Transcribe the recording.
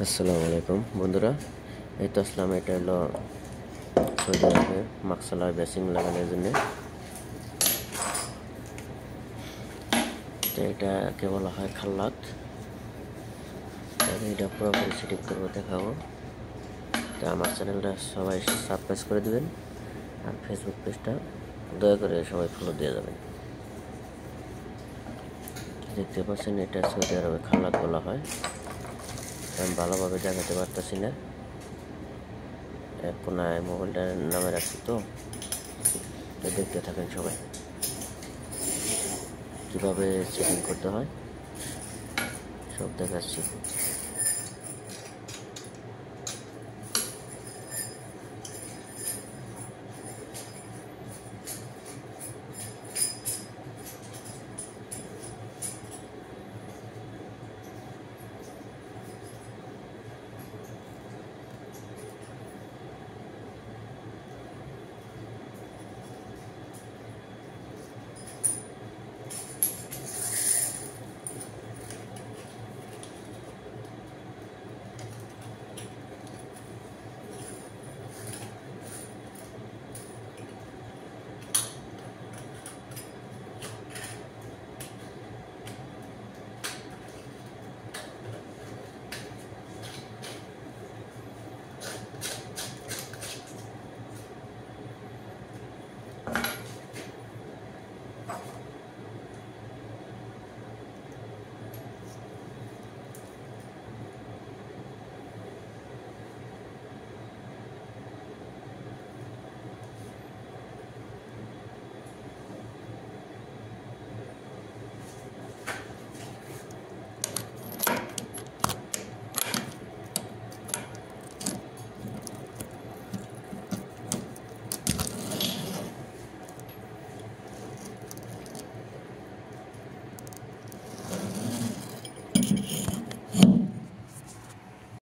আসসালামু আলাইকুম বন্ধুরা, এই তো আসলাম। এটা হলো সৌদি আরবে মাকসালা বেসিং লাগানোর জন্য। তো এটাকে বলা হয় খাল্লাত। এটা পুরোপুরি সেটিং করবো, দেখাবো। তো আমার চ্যানেলটা সবাই সাবস্ক্রাইব করে দেবেন, আর ফেসবুক পেজটা দয়া করে সবাই ফলো দিয়ে যাবেন। দেখতে পাচ্ছেন, এটা সৌদি আরবে খাল্লাত বলা হয়। আমি ভালোভাবে দেখাতে পারতেছি না, কোনায় মোবাইলটার নামে রাখছি। তো দেখতে থাকেন সবাই কিভাবে সেটিং করতে হয়, সব দেখাচ্ছি।